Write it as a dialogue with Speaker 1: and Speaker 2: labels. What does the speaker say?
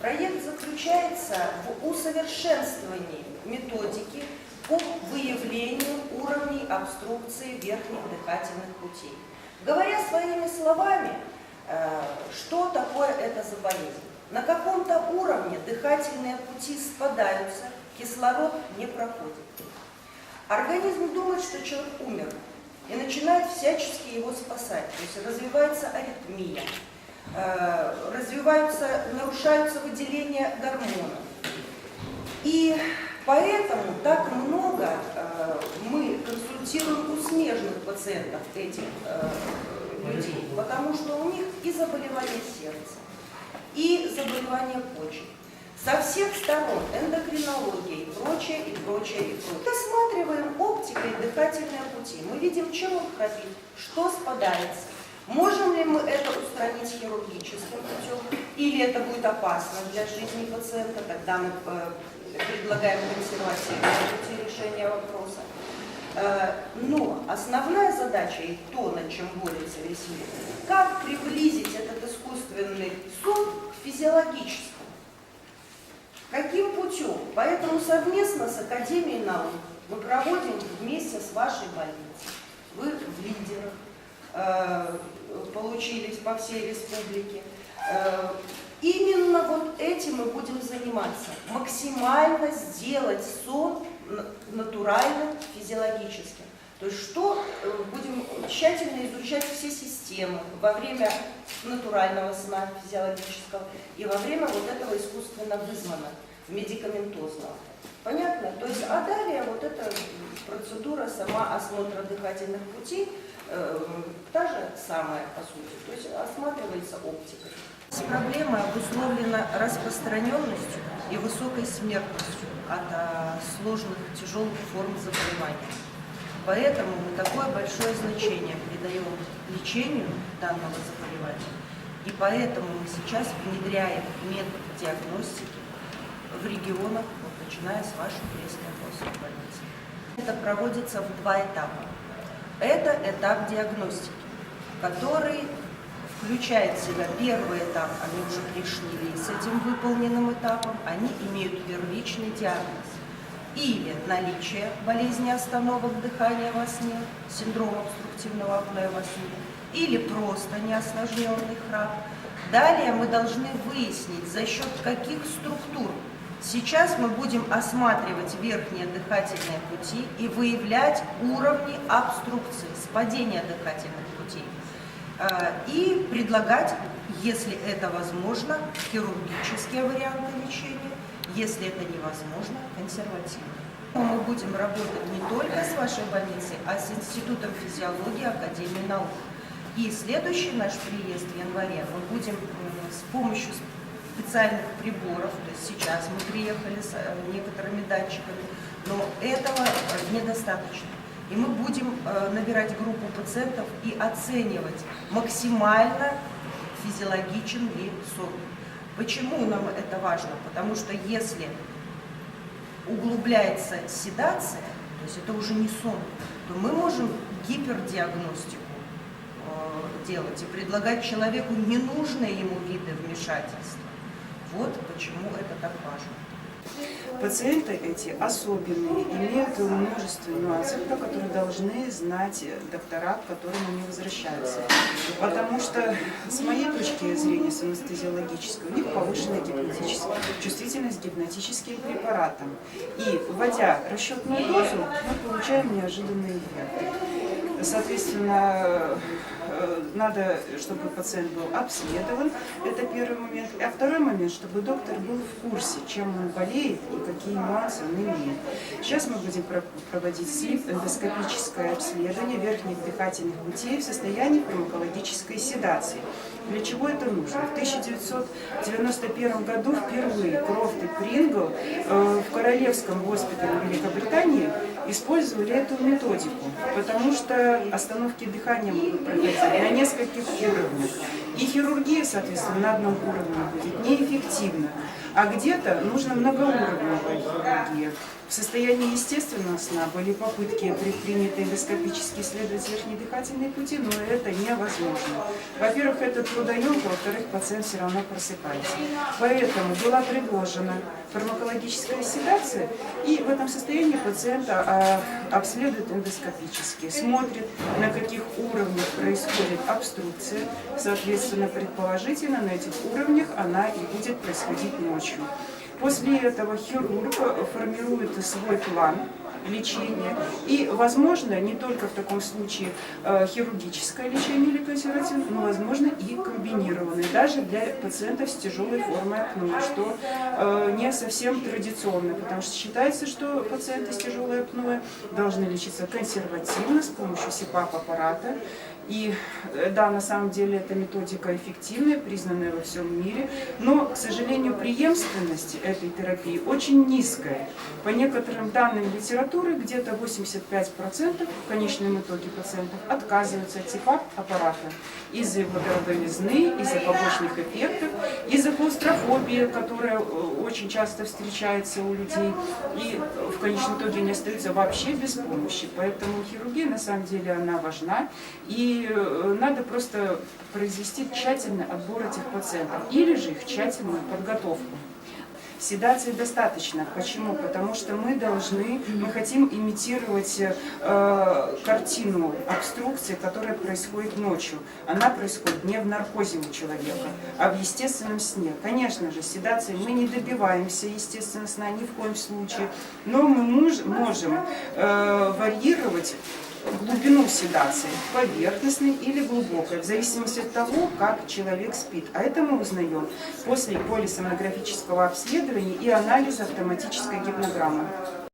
Speaker 1: Проект заключается в усовершенствовании методики по выявлению уровней обструкции верхних дыхательных путей. Говоря своими словами, что такое это за болезнь? На каком-то уровне дыхательные пути спадаются, кислород не проходит. Организм думает, что человек умер, и начинает всячески его спасать. То есть развивается аритмия, нарушаются выделения гормонов. И поэтому так много мы консультируем у смежных пациентов этих людей, потому что у них и заболевание сердца, и заболевание почек. Со всех сторон эндокринология и прочее, и прочее, и прочее. Рассматриваем оптикой дыхательные пути. Мы видим, чем он храпит, что спадается. Можем ли мы это устранить хирургическим путем, или это будет опасно для жизни пациента, тогда мы предлагаем консервативные пути решения вопроса. Но основная задача и то, над чем борется весь мир, как приблизить этот искусственный сон к физиологическому. Каким путем? Поэтому совместно с Академией наук мы проводим вместе с вашей больницей. Вы в лидерах получились по всей республике. Именно вот этим мы будем заниматься. Максимально сделать сон натуральным, физиологическим. То есть что будем тщательно изучать все системы во время натурального сна физиологического и во время вот этого искусственно вызванного, медикаментозного. Понятно? То есть, а далее вот эта процедура сама осмотра дыхательных путей, та же самая по сути, то есть осматривается оптикой. Проблема обусловлена распространенностью и высокой смертностью от сложных, тяжелых форм заболевания. Поэтому мы такое большое значение придаем лечению данного заболевания. И поэтому мы сейчас внедряем метод диагностики в регионах, начиная с вашей Брестской областной больницы. Это проводится в два этапа. Это этап диагностики, который включает в себя первый этап, они уже пришли с этим выполненным этапом, они имеют первичный диагноз. Или наличие болезни остановок дыхания во сне, синдром обструктивного апноэ во сне, или просто неосложненный храп. Далее мы должны выяснить, за счет каких структур. Сейчас мы будем осматривать верхние дыхательные пути и выявлять уровни обструкции, спадения дыхательных путей. И предлагать, если это возможно, хирургические варианты лечения, если это невозможно, консервативно. Мы будем работать не только с вашей больницей, а с Институтом физиологии Академии наук. И следующий наш приезд в январе мы будем с помощью специальных приборов, то есть сейчас мы приехали с некоторыми датчиками, но этого недостаточно. И мы будем набирать группу пациентов и оценивать, максимально физиологичен ли сон. Почему нам это важно? Потому что если углубляется седация, то есть это уже не сон, то мы можем гипердиагностику делать и предлагать человеку ненужные ему виды вмешательства. Вот почему это так важно.
Speaker 2: Пациенты эти особенные, имеют множество нюансов, про которые должны знать доктора, к которым они возвращаются. Потому что, с моей точки зрения, с анестезиологической, у них повышенная гипнотическая чувствительность к гипнотическим препаратам. И, вводя расчетную дозу, мы получаем неожиданный эффект. Соответственно, надо, чтобы пациент был обследован, это первый момент. А второй момент, чтобы доктор был в курсе, чем он болеет и какие нюансы он имеет. Сейчас мы будем проводить СЛИП, эндоскопическое обследование верхних дыхательных путей в состоянии фармакологической седации. Для чего это нужно? В 1991 году впервые Крофт и Прингл в Королевском госпитале Великобритании использовали эту методику, потому что остановки дыхания могут проходить на нескольких уровнях. И хирургия, соответственно, на одном уровне будет неэффективна, а где-то нужна многоуровневая хирургия. В состоянии естественного сна были попытки предприняты эндоскопически исследовать верхние дыхательные пути, но это невозможно. Во-первых, это трудоемко, во-вторых, пациент все равно просыпается. Поэтому была предложена фармакологическая седация, и в этом состоянии пациента обследует эндоскопически, смотрит, на каких уровнях происходит обструкция, соответственно, предположительно, на этих уровнях она и будет происходить ночью. После этого хирург формирует свой план лечения. И, возможно, не только в таком случае хирургическое лечение или консервативное, но, возможно, и комбинированное, даже для пациентов с тяжелой формой апноэ, что не совсем традиционно, потому что считается, что пациенты с тяжелой апноэ должны лечиться консервативно с помощью СИПАП-аппарата. И да, на самом деле эта методика эффективная, признанная во всем мире, но, к сожалению, преемственность этой терапии очень низкая. По некоторым данным литературы, где-то 85% в конечном итоге пациентов отказываются от СИПАП-аппарата из-за его дороговизны, из-за побочных эффектов, из-за клаустрофобии, которая очень часто встречается у людей, и в конечном итоге они остаются вообще без помощи. Поэтому хирургия, на самом деле, она важна, и надо просто произвести тщательный отбор этих пациентов или же их тщательную подготовку. Седации достаточно. Почему? Потому что мы хотим имитировать картину обструкции, которая происходит ночью. Она происходит не в наркозе у человека, а в естественном сне. Конечно же, седацией мы не добиваемся естественного сна ни в коем случае, но мы можем варьировать глубину седации, поверхностной или глубокой, в зависимости от того, как человек спит. А это мы узнаем после полисомнографического обследования и анализа автоматической гипнограммы.